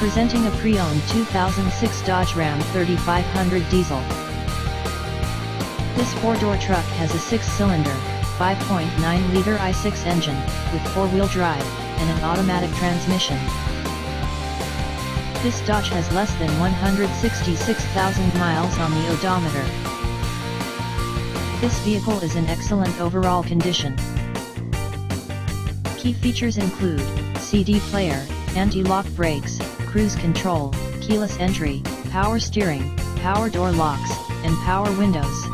Presenting a pre-owned 2006 Dodge Ram 3500 diesel. This four-door truck has a six-cylinder, 5.9-liter i6 engine, with four-wheel drive, and an automatic transmission. This Dodge has less than 166,000 miles on the odometer. This vehicle is in excellent overall condition. Key features include CD player, anti-lock brakes, cruise control, keyless entry, power steering, power door locks, and power windows.